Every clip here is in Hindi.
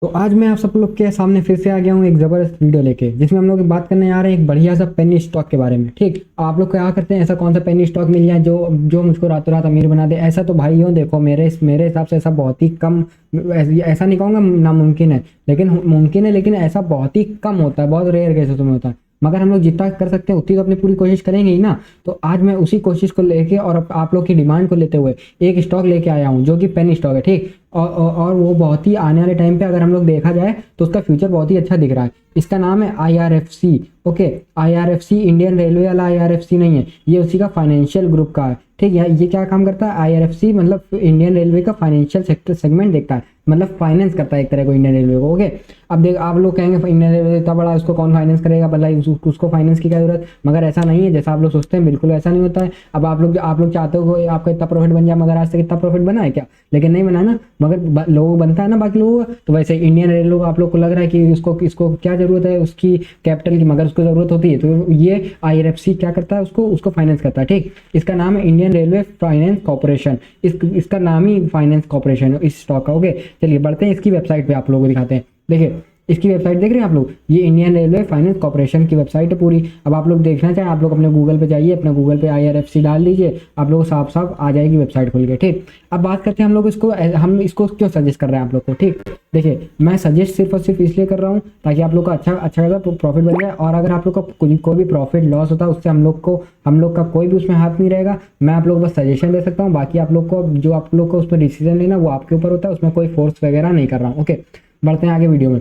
तो आज मैं आप सब लोग के सामने फिर से आ गया हूँ एक ज़बरदस्त वीडियो लेके, जिसमें हम लोग बात करने आ रहे हैं एक बढ़िया सा पेनी स्टॉक के बारे में। ठीक, आप लोग क्या करते हैं, ऐसा कौन सा पेनी स्टॉक मिल जाए जो जो मुझको रातों रात अमीर बना दे? ऐसा तो भाई हो, देखो मेरे हिसाब से ऐसा बहुत ही कम, ऐसा नहीं कहूँगा नामुमकिन है, लेकिन मुमकिन है, लेकिन ऐसा बहुत ही कम होता है, बहुत रेयर केसेस में होता है। मगर हम लोग जितना कर सकते हैं उतनी तो अपनी पूरी कोशिश करेंगे ही ना। तो आज मैं उसी कोशिश को लेके और आप लोग की डिमांड को लेते हुए एक स्टॉक लेके आया हूँ जो कि पेनी स्टॉक है। ठीक, और वो बहुत ही आने वाले टाइम पे अगर हम लोग देखा जाए तो उसका फ्यूचर बहुत ही अच्छा दिख रहा है। इसका नाम है IRFC। Okay, IRFC Indian railway वाला IRFC नहीं है, ये उसी का फाइनेंशियल ग्रुप का है। ठीक है, ये क्या काम करता है? IRFC मतलब इंडियन रेलवे का फाइनेंशियल सेक्टर सेगमेंट देखता है, मतलब फाइनेंस करता है एक तरह को इंडियन रेलवे को। ओके, अब देख आप लोग कहेंगे इंडियन रेलवे इतना बड़ा, उसको कौन फाइनेंस करेगा, भला उसको फाइनेंस की क्या जरूरत? मगर ऐसा नहीं है जैसा आप लोग सोचते हैं, बिल्कुल ऐसा नहीं होता है। अब आप लोग चाहते हो कि आपका इतना प्रॉफिट बन जाए, मगर आज तक इतना प्रॉफिट बना है क्या? लेकिन नहीं बना ना, मगर लोगों बनता है ना बाकी लोगों का। तो वैसे इंडियन रेलवे को आप लोग को लग रहा है कि उसको इसको क्या जरूरत है उसकी कैपिटल की, मगर उसको जरूरत होती है। तो ये IRFC क्या करता है, उसको उसको फाइनेंस करता है। ठीक, इसका नाम है इंडियन रेलवे फाइनेंस कॉर्पोरेशन। इसका नाम ही फाइनेंस कॉर्पोरेशन है इस स्टॉक का। ओके, चलिए बढ़ते हैं इसकी वेबसाइट पे, आप लोगों को दिखाते हैं। देखिए इसकी वेबसाइट देख रहे हैं आप लोग, ये इंडियन रेलवे फाइनेंस कॉर्पोरेशन की वेबसाइट है पूरी। अब आप लोग देखना चाहें, आप लोग अपने गूगल पे जाइए, अपने गूगल पे IRFC डाल दीजिए, आप लोग साफ साफ आ जाएगी वेबसाइट खुल के। ठीक, अब बात करते हैं हम लोग हम इसको क्यों सजेस्ट कर रहे हैं आप लोग को। ठीक, देखिए मैं सजेस्ट सिर्फ और सिर्फ इसलिए कर रहा हूँ ताकि आप लोग का अच्छा अच्छा खासा प्रॉफिट बन जाए, और अगर आप लोग का कोई भी प्रॉफिट लॉस होता है उससे हम लोग का कोई भी उसमें हाथ नहीं रहेगा। मैं आप लोग को बस सजेशन दे सकता हूँ, बाकी आप लोग को जो आप लोग को उस पर डिसीजन लेना वो आपके ऊपर होता है, उसमें कोई फोर्स वगैरह नहीं कर रहा हूँ। ओके, बढ़ते हैं आगे वीडियो में।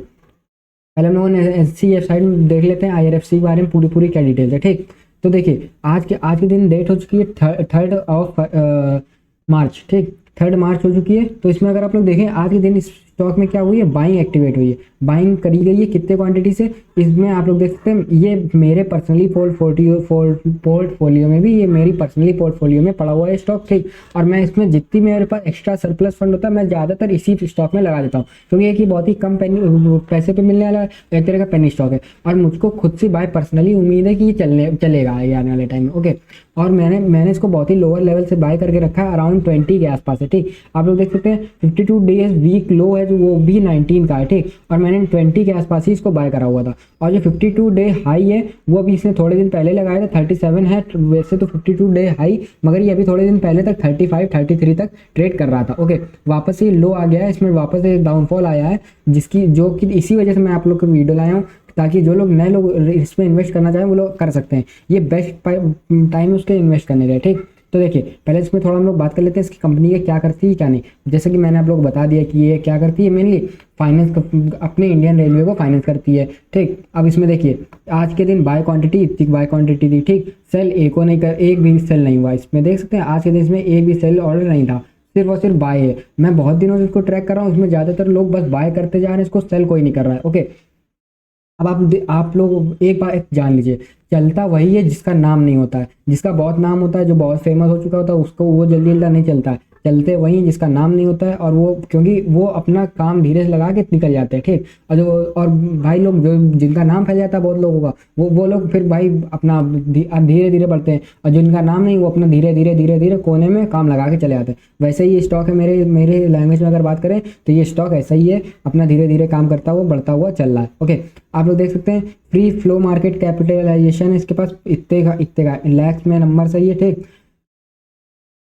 पहले हम लोगों ने एससी वेबसाइट में देख लेते हैं IRFC के बारे में पूरी क्या डिटेल्स है। ठीक, तो देखिए आज के दिन डेट हो चुकी है 3 मार्च। ठीक, 3 मार्च हो चुकी है। तो इसमें अगर आप लोग देखें आज के दिन इस स्टॉक में क्या हुई है, बाइंग एक्टिवेट हुई है, बाइंग करी गई है कितने क्वांटिटी से। इसमें आप लोग देख सकते हैं, ये मेरे पर्सनली पोर्टफोलियो में भी, ये मेरी पर्सनली पोर्टफोलियो में पड़ा हुआ है स्टॉक। ठीक, और मैं इसमें जितनी मेरे पास एक्स्ट्रा सरप्लस फंड होता है मैं ज़्यादातर इसी स्टॉक में लगा देता हूँ, क्योंकि एक ही बहुत ही कम पैसे पे मिलने वाला एक तरह का पेनी स्टॉक है, और मुझको खुद से बाय पर्सनली उम्मीद है कि ये चलेगा आगे आने वाले टाइम में। ओके, और मैंने इसको बहुत ही लोअर लेवल से बाय करके रखा है, अराउंड 20 के आसपास है। ठीक, आप लोग देख सकते हैं 52 डेज वीक लो है जो वो भी 19 का है। ठीक, और मैंने 20 के आसपास ही इसको बाय करा हुआ था, और जो 52 डे हाई है वो अभी इसने थोड़े दिन पहले लगाया था, 37 है वैसे तो 52 डे हाई, मगर ये अभी थोड़े दिन पहले तक 35 33 तक ट्रेड कर रहा था। ओके, वापस ये लो आ गया है, इसमें वापस एक डाउनफॉल आया है, जो कि इसी वजह से मैं आप लोग को वीडियो लाया हूँ, ताकि जो लोग नए लोग इसमें इन्वेस्ट करना चाहें वो लोग कर सकते हैं, ये बेस्ट टाइम उसके इन्वेस्ट करने का। ठीक, तो देखिए पहले इसमें थोड़ा हम लोग बात कर लेते हैं इसकी कंपनी के क्या करती है क्या नहीं। जैसे कि मैंने आप लोग को बता दिया कि ये क्या करती है, मेनली फाइनेंस अपने इंडियन रेलवे को फाइनेंस करती है। ठीक, अब इसमें देखिए आज के दिन बाय क्वांटिटी इतनी बाय क्वांटिटी थी। ठीक, सेल एक भी सेल नहीं हुआ इसमें, देख सकते हैं आज के दिन इसमें एक भी सेल ऑर्डर नहीं था, सिर्फ और सिर्फ बाय है। मैं बहुत दिनों से इसको ट्रैक कर रहा हूँ, इसमें ज़्यादातर लोग बस बाय करते जा रहे हैं, इसको सेल कोई नहीं कर रहा है। ओके, अब आप लोग एक बात जान लीजिए, चलता वही है जिसका नाम नहीं होता है, जिसका बहुत नाम होता है, जो बहुत फेमस हो चुका होता है, उसको वो जल्दी जल्दी नहीं चलता है। चलते वही हैं जिसका नाम नहीं होता है, और वो क्योंकि वो अपना काम धीरे से लगा के निकल जाते हैं। ठीक, और भाई लोग जो जिनका नाम फैल जाता है बहुत लोगों का, वो लोग फिर भाई अपना धीरे धीरे बढ़ते हैं, और जिनका नाम नहीं वो अपना धीरे धीरे कोने में काम लगा के चले जाते हैं। वैसे ही ये स्टॉक है, मेरे लैंग्वेज में अगर बात करें तो ये स्टॉक ऐसा ही है, अपना धीरे धीरे काम करता हुआ बढ़ता हुआ चल रहा है। ओके, आप लोग देख सकते हैं फ्री फ्लो मार्केट कैपिटलाइजेशन है इसके पास इतने का लैक्स में नंबर सही है। ठीक,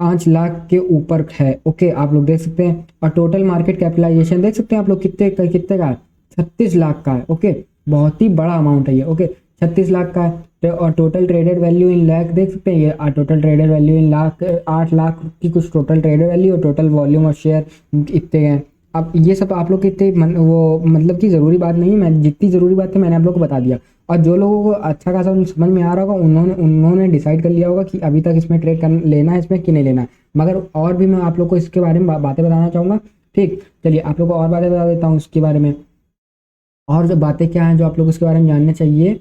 5 लाख के ऊपर है। ओके, आप लोग देख सकते हैं, और टोटल मार्केट कैपिटलाइजेशन देख सकते हैं आप लोग कितने का है, 36 लाख का है। ओके, बहुत ही बड़ा अमाउंट है ये। ओके, 36 लाख का है, और total traded value in lakh देख सकते हैं, ये total traded value in lakh 8 lakh की कुछ टोटल ट्रेडेड वैल्यू, और टोटल वॉल्यूम और शेयर इतने हैं। अब ये सब आप लोग कितने वो मतलब कि ज़रूरी बात नहीं है, मैं जितनी ज़रूरी बात है मैंने आप लोग को बता दिया, और जो लोगों को अच्छा खासा समझ में आ रहा होगा उन्होंने डिसाइड कर लिया होगा कि अभी तक इसमें ट्रेड कर लेना है इसमें कि नहीं लेना है। मगर और भी मैं आप लोग को इसके बारे में बातें बताना चाहूँगा। ठीक, चलिए आप लोग को और बातें बता देता हूँ इसके बारे में, और जो बातें क्या हैं जो आप लोग इसके बारे में जानने चाहिए।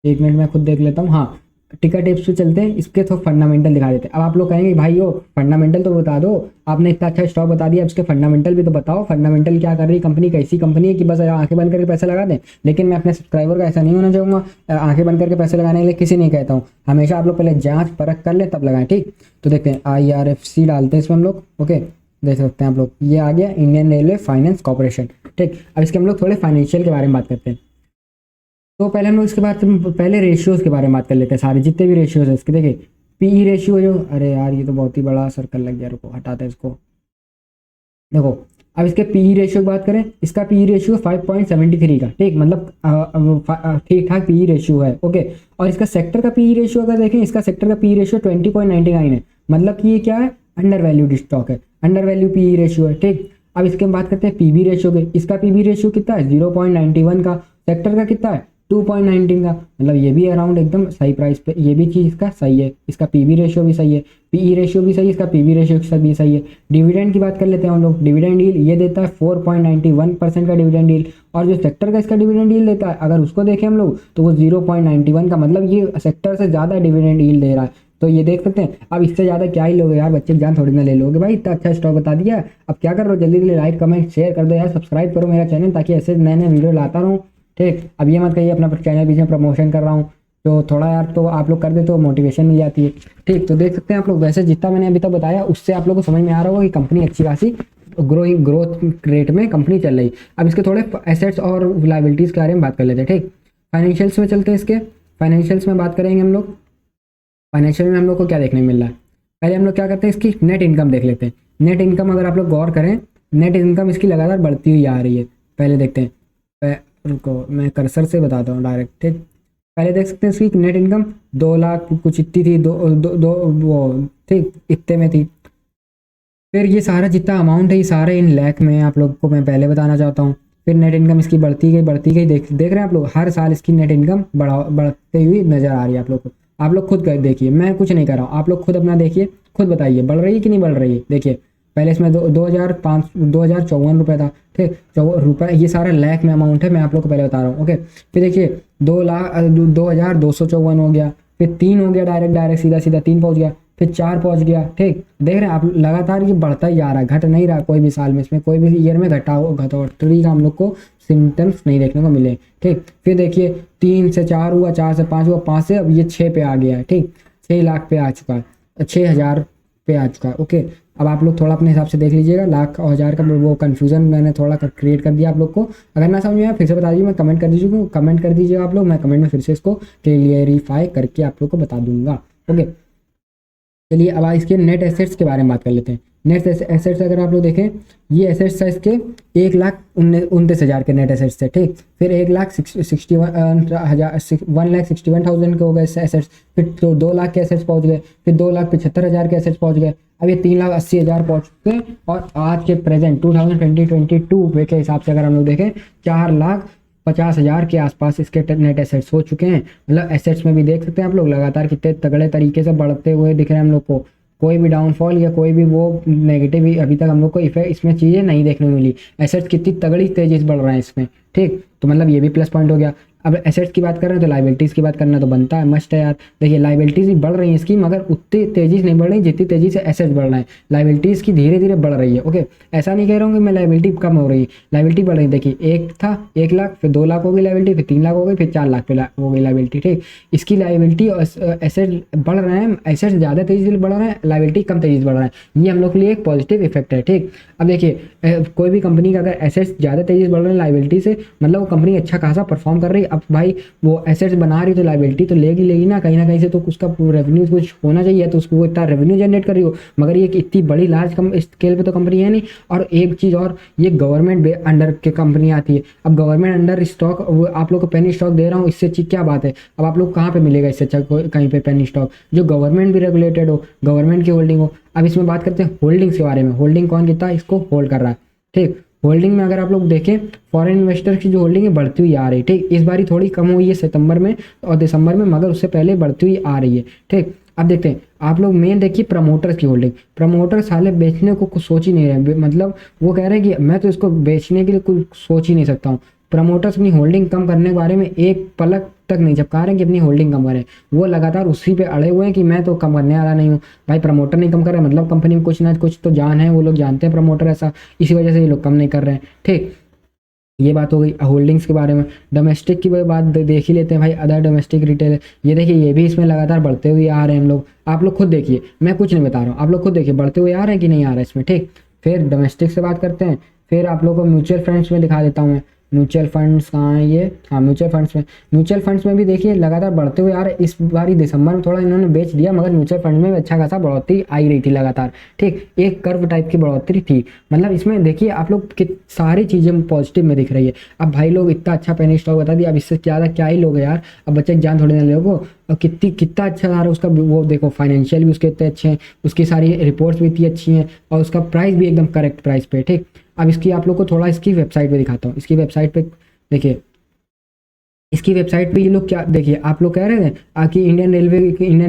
एक मिनट मैं खुद देख लेता हूँ। हाँ, टिकर टिप्स पे चलते हैं, इसके तो फंडामेंटल दिखा देते हैं। अब आप लोग कहेंगे भाई हो फंडामेंटल तो बता दो, आपने इतना अच्छा स्टॉक बता दिया, अब इसके फंडामेंटल भी तो बताओ, फंडामेंटल क्या कर रही कंपनी, कैसी कंपनी है कि बस आंखें बंद करके पैसे लगा दें। लेकिन मैं अपने सब्सक्राइबर का ऐसा नहीं होना चाहूँगा, आंखें बंद करके पैसे लगाने के लिए किसी नहीं कहता हूँ, हमेशा आप लोग पहले जाँच परख कर लें तब लगाएं। ठीक, तो देखते हैं IRFC डालते हैं इसमें हम लोग। ओके, देख सकते हैं आप लोग, ये आ गया इंडियन रेलवे फाइनेंस कॉर्पोरेशन। ठीक, अब इसके हम लोग थोड़े फाइनेंशियल के बारे में बात करते हैं। तो पहले हम लोग इसके बाद पहले रेशियोज़ के बारे में बात कर लेते हैं, सारे जितने भी रेशियोज़ है इसके। देखिए पीई रेशियो जो, अरे यार ये तो बहुत ही बड़ा सर्कल लग गया, रुको हटाते हैं इसको। देखो अब इसके पीई रेशियो की बात करें, इसका पीई रेशियो 5.73 का, ठीक, मतलब ठीक ठाक पीई रेशियो है, ओके। और इसका सेक्टर का पीई रेशियो अगर देखें, इसका सेक्टर का पीई रेशियो 20.99 है, मतलब कि ये क्या है, अंडर वैल्यूड स्टॉक है, अंडर वैल्यू पीई रेशियो है, ठीक। अब इसके हम बात करते हैं पीबी रेशियो के, इसका पीबी रेशियो कितना है 0.91 का, सेक्टर का कितना है 2.19 का, मतलब ये भी अराउंड एकदम सही प्राइस पे, ये भी चीज़ इसका सही है, इसका पीबी रेशियो भी सही है, पीई रेशियो भी सही है, इसका पीबी रेशियो भी सही है। डिविडेंड की बात कर लेते हैं हम लोग, डिविडेंड यील्ड ये देता है 4.91% का डिविडेंड यील्ड, और जो सेक्टर का इसका डिविडेंड यील्ड देता है अगर उसको देखें हम लोग तो वो 0.91 का, मतलब ये सेक्टर से ज़्यादा डिविडेंड यील्ड दे रहा है। तो ये देख सकते हैं, अब इससे ज़्यादा क्या ही लोगे यार, बच्चे जान थोड़ी ना ले लोगे भाई, इतना अच्छा स्टॉक बता दिया। अब क्या कर रहे हो, जल्दी जल्दी लाइक कमेंट शेयर कर दो यार, सब्सक्राइब करो मेरा चैनल ताकि ऐसे नए नए वीडियो लाता रहूँ, ठीक। अब ये मत कहिए अपना चैनल बीच में प्रमोशन कर रहा हूँ, तो थोड़ा यार तो आप लोग कर दे तो मोटिवेशन मिल जाती है, ठीक। तो देख सकते हैं आप लोग, वैसे जितना मैंने अभी तक बताया उससे आप लोग को समझ में आ रहा होगा कि कंपनी अच्छी खासी ग्रोथ रेट में कंपनी चल रही। अब इसके थोड़े एसेट्स और लाइबिलिटीज़ के बारे में बात कर लेते हैं, ठीक। फाइनेंशियल्स में चलते हैं, इसके फाइनेंशियल्स में बात करेंगे हम लोग। फाइनेंशियल में हम लोग को क्या देखने को मिल रहा है, पहले हम लोग क्या करते हैं, इसकी नेट इनकम देख लेते हैं। नेट इनकम अगर आप लोग गौर करें, नेट इनकम इसकी लगातार बढ़ती हुई आ रही है। पहले देखते हैं, रुको मैं कर्सर से बताता हूँ डायरेक्ट, ठीक। पहले देख सकते हैं इसकी नेट इनकम 2 लाख कुछ इतनी थी, दो वो ठीक इतने में थी। फिर ये सारा जितना अमाउंट है ये सारे इन लैख में आप लोग को मैं पहले बताना चाहता हूँ। फिर नेट इनकम इसकी बढ़ती गई, देख रहे हैं आप लोग, हर साल इसकी नेट इनकम बढ़ते हुई नजर आ रही है आप लोग को। आप लोग खुद देखिए, मैं कुछ नहीं कर रहा हूँ, आप लोग खुद अपना देखिए, खुद बताइए बढ़ रही है कि नहीं बढ़ रही है। देखिए पहले इसमें 2054 रुपये था, ठीक, रुपये, ये सारा लैख में अमाउंट है, मैं आप लोग को पहले बता रहा हूँ, ओके। फिर देखिए 2,254 हो गया, फिर 3 हो गया, डायरेक्ट सीधा 3 पहुँच गया, फिर 4 पहुँच गया, ठीक। देख रहे हैं आप लगातार ये बढ़ता ही जा रहा है, घट नहीं रहा कोई भी साल में, इसमें कोई भी ईयर में घटोतरी का हम लोग को सिम्टम्स नहीं देखने को मिले, ठीक। फिर देखिए 3 से 4 हुआ, 4 से 5 हुआ, 5 से अब ये 6 पे आ गया है, ठीक, 6 लाख पे आ चुका है, 6,000 पे आ चुका है, ओके। अब आप लोग थोड़ा अपने हिसाब से देख लीजिएगा, लाख और हज़ार का वो कन्फ्यूजन मैंने थोड़ा क्रिएट कर दिया आप लोग को। अगर ना समझ में आया फिर से बता दीजिए, मैं कमेंट कर दीजिएगा आप लोग, मैं कमेंट में फिर से इसको क्लियरिफाई करके आप लोग को बता दूंगा, ओके। चलिए अब इसके नेट एसेट्स के बारे में बात कर लेते हैं। नेट एसेट्स अगर आप लोग देखें, ये एसेट्स है इसके 1,29,000 के नेट एसेट्स थे, ठीक। फिर 1,61,000 के हो गए एसेट्स, फिर तो 2 लाख के एसेट्स पहुंच गए, फिर 2,75,000 के एसेट्स पहुंच गए, अब ये 3,80,000 पहुंच चुके हैं। और आज के प्रेजेंट 2022 के हिसाब से अगर हम लोग देखें 4,50,000 के आसपास इसके नेट एसेट्स हो चुके हैं। मतलब एसेट्स में भी देख सकते हैं आप लोग लगातार कितने तगड़े तरीके से बढ़ते हुए दिख रहे हैं हम लोग को, कोई भी डाउनफॉल या कोई भी वो नेगेटिव अभी तक हम लोग को इफेक्ट इसमें चीज़ें नहीं देखने को मिली। एसेट्स कितनी तगड़ी तेजी से बढ़ रहे हैं इसमें, ठीक, तो मतलब ये भी प्लस पॉइंट हो गया। अब एसेट्स की बात कर रहे हैं तो लाइबिलिटीज़ की बात करना तो बनता है, मस्ट है यार। देखिए लाइबिलिटीज़ भी बढ़ रही है इसकी, मगर उतनी तेज़ी से नहीं बढ़ रही जितनी तेज़ी से एसेट्स बढ़ रहे हैं। लाइबिलिटीज़ की धीरे धीरे बढ़ रही है, ओके। ऐसा नहीं कह रहा हूँ कि मैं लाइबिलिटी कम हो रही है, लाइबिलिटी बढ़ रही है। देखिए 1 लाख, फिर 2 लाख हो गई लाइबिलिटी, फिर 3 लाख हो गई, फिर 4 लाख पे हो गई लाइबिलिटी, ठीक। इसकी लाइबिलिटी और एसेट बढ़ रहे हैं, एसेट्स ज़्यादा तेज़ी से बढ़ रहे हैं, लाइबिलिटी कम तेज़ी से बढ़ रहा है, ये हम लोग के लिए एक पॉजिटिव इफेक्ट है, ठीक। अब देखिए कोई भी कंपनी का अगर एसेट्स ज़्यादा तेज़ी से बढ़ रहे हैं लाइबिलिटी से, मतलब वो कंपनी अच्छा खासा परफॉर्म कर रही है। अब भाई वो एसेट्स बना रही तो लाइबिलिटी तो लेगी ना कहीं से, तो उसका रेवेन्यू कुछ होना चाहिए, तो उसको इतना रेवेन्यू जनरेट कर रही हो। मगर ये इतनी बड़ी लार्ज स्केल पे तो कंपनी है नहीं। और एक चीज़ और, ये गवर्नमेंट अंडर के कंपनी आती है। अब गवर्नमेंट अंडर स्टॉक आप लोग को पेनी स्टॉक दे रहा हूँ, इससे अच्छी क्या बात है। अब आप लोग कहाँ पे मिलेगा इससे अच्छा कहीं पे पेनी स्टॉक जो गवर्नमेंट भी रेगुलेटेड हो, गवर्नमेंट की होल्डिंग हो। अब इसमें बात करते हैं होल्डिंग्स के बारे में, होल्डिंग कौन कितना इसको होल्ड कर रहा है, ठीक। होल्डिंग में अगर आप लोग देखें, फॉरेन इन्वेस्टर की जो होल्डिंग है बढ़ती हुई आ रही है, ठीक। इस बार थोड़ी कम हुई है सितंबर में और दिसंबर में, मगर उससे पहले बढ़ती हुई आ रही है, ठीक। अब देखते हैं आप लोग मेन देखिए प्रमोटर्स की होल्डिंग। प्रमोटर साले बेचने को कुछ सोच ही नहीं रहे, मतलब वो कह रहे हैं कि मैं तो इसको बेचने के लिए कुछ सोच ही नहीं सकता हूँ। प्रमोटर्स अपनी होल्डिंग कम करने के बारे में एक पलक तक नहीं झपका रहे हैं कि अपनी होल्डिंग कम करें। वो लगातार उसी पे अड़े हुए हैं कि मैं तो कम करने वाला नहीं हूँ। भाई प्रमोटर नहीं कम कर रहे मतलब कंपनी में कुछ ना कुछ तो जान है, वो लोग जानते हैं प्रमोटर ऐसा, इसी वजह से ये लोग कम नहीं कर रहे हैं, ठीक। ये बात हो गई होल्डिंग्स के बारे में। डोमेस्टिक की बात देख ही लेते हैं भाई, अदर डोमेस्टिक रिटेल, ये देखिए ये भी इसमें लगातार बढ़ते हुए आ रहे हैं हम लोग। आप लोग खुद देखिए, मैं कुछ नहीं बता रहा हूँ, आप लोग खुद देखिए बढ़ते हुए आ रहे हैं कि नहीं आ रहा है इसमें, ठीक। फिर डोमेस्टिक से बात करते हैं, फिर आप लोगों को म्यूचुअल फंड्स में दिखा देता हूँ मैं। म्यूचुअल फंड्स कहाँ है ये, हाँ म्यूचुअल फंड्स में भी देखिए लगातार बढ़ते हुए यार, इस बार ही दिसंबर में थोड़ा इन्होंने बेच दिया, मगर म्यूचुअल फंड में भी अच्छा खासा बढ़ोतरी आई रही थी लगातार, ठीक, एक कर्व टाइप की बढ़ोतरी थी। मतलब इसमें देखिए आप लोग कि सारी चीज़ें पॉजिटिव में दिख रही है। अब भाई लोग इतना अच्छा पेनी स्टॉक बता दिया, अब इससे ज़्यादा क्या ही लोग यार, अब बच्चे की जान थोड़ी ना लोगों। और कितना अच्छा आ रहा है उसका वो देखो, फाइनेंशियल भी उसके इतने अच्छे हैं, उसकी सारी रिपोर्ट्स भी इतनी अच्छी हैं, और उसका प्राइस भी एकदम करेक्ट प्राइस पे, ठीक। अब इसकी आप लोग को थोड़ा इसकी वेबसाइट पे दिखाता हूँ। इसकी वेबसाइट पे देखिए, इसकी वेबसाइट पे ये लोग क्या, देखिए आप लोग कह रहे थे कि इंडियन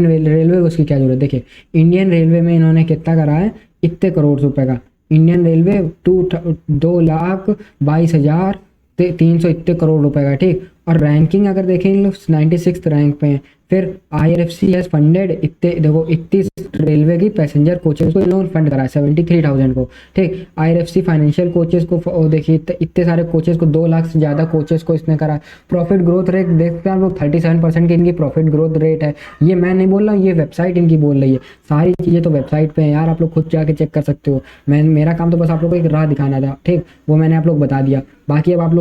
रेलवे को उसकी क्या जरूरत, देखिए इंडियन रेलवे में इन्होंने कितना करा है, इतने करोड़ रुपए का। इंडियन रेलवे 2,22,300 इतने करोड़ रुपए का, ठीक। और रैंकिंग अगर देखें इन लोग 96 रैंक पे हैं। फिर IRFC हैज फंडेड इतने देखो 31 रेलवे की पैसेंजर कोचेस को इन लोगों ने फंड करा है 73,000 को, ठीक। IRFC फाइनेंशियल कोचेस को देखिए इतने सारे कोचेस को 2 लाख से ज़्यादा कोचेस को इसने करा। प्रॉफिट ग्रोथ रेट देखते हैं आप लोग 37% की इनकी प्रॉफिट ग्रोथ रेट है। ये मैं नहीं बोल रहा हूँ, ये वेबसाइट इनकी बोल रही है, सारी चीज़ें तो वेबसाइट पे हैं यार, आप लोग खुद जाके चेक कर सकते हो। मेरा काम तो बस आप लोग को एक राह दिखाना था, ठीक, वो मैंने आप लोग बता दिया। बाकी अब आप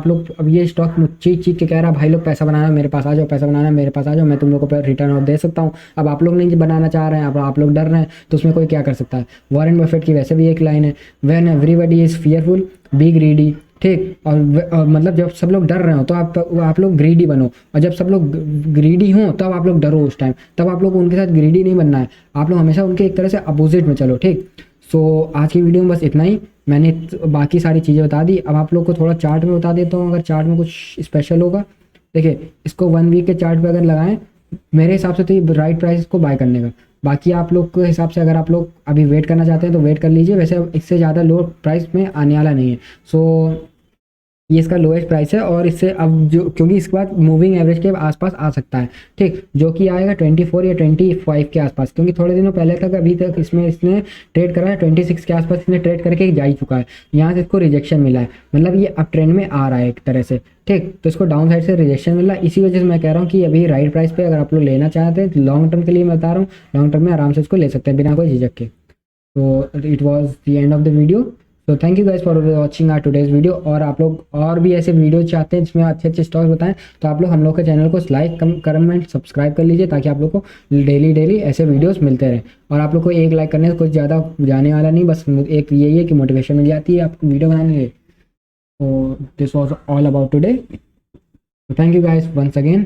लोग अब ये स्टॉक चीख के कह रहा भाई लोग पैसा बनाना मेरे पास आ जाओ, पैसा बनाना मेरे पास आ जाओ, मैं तुम लोग को रिटर्न और दे सकता हूँ। अब आप लोग नहीं बनाना चाह रहे हैं, अब आप लोग डर रहे हैं, तो उसमें कोई क्या कर सकता है। वॉरेन बफेट की वैसे भी एक लाइन है, when everybody is fearful B greedy, ठीक। और मतलब जब सब लोग डर रहे हो तो आप लोग ग्रीडी बनो, और जब सब लोग ग्रीडी हों तब आप लोग डरो उस टाइम, तब आप लोग उनके साथ ग्रीडी नहीं बनना है, आप लोग हमेशा उनके एक तरह से अपोजिट में चलो, ठीक। सो आज की वीडियो में बस इतना ही, मैंने बाकी सारी चीज़ें बता दी। अब आप लोग को थोड़ा चार्ट में बता देता हूँ, अगर चार्ट में कुछ स्पेशल होगा। देखिए इसको 1 वीक के चार्ट पे अगर लगाएं, मेरे हिसाब से तो ये राइट प्राइस को बाय करने का। बाकी आप लोग के हिसाब से अगर आप लोग अभी वेट करना चाहते हैं तो वेट कर लीजिए, वैसे अब इससे ज़्यादा लो प्राइस में आने वाला नहीं है। सो ये इसका लोएस्ट प्राइस है, और इससे अब जो क्योंकि इसके बाद मूविंग एवरेज के आसपास आ सकता है, ठीक, जो कि आएगा 24 या 25 के आसपास, क्योंकि थोड़े दिनों पहले तक अभी तक इसने ट्रेड करा है 26 के आसपास, इसने ट्रेड करके जा ही चुका है, यहाँ से इसको रिजेक्शन मिला है, मतलब ये अब ट्रेंड में आ रहा है एक तरह से, ठीक। तो इसको डाउन साइड से रिजेक्शन मिला, इसी वजह से मैं कह रहा हूँ कि अभी राइट प्राइस पे अगर आप लोग लेना चाहते हैं, लॉन्ग टर्म के लिए मैं बता रहा हूँ, लॉन्ग टर्म में आराम से इसको ले सकते हैं बिना कोई झिझक के। तो it was the end of the video. तो thank you guys for watching our today's video. और आप लोग और भी ऐसे वीडियो चाहते हैं जिसमें अच्छे अच्छे स्टॉक्स बताएं, तो आप लोग हम लोग के चैनल को लाइक कमेंट सब्सक्राइब कर लीजिए, ताकि आप लोग को डेली ऐसे वीडियोस मिलते रहें। और आप लोग को एक लाइक करने से कुछ ज़्यादा जाने वाला नहीं, बस एक यही है कि मोटिवेशन मिल जाती है आपको वीडियो बनाने के लिए। तो this was all about today. Thank you guys once again.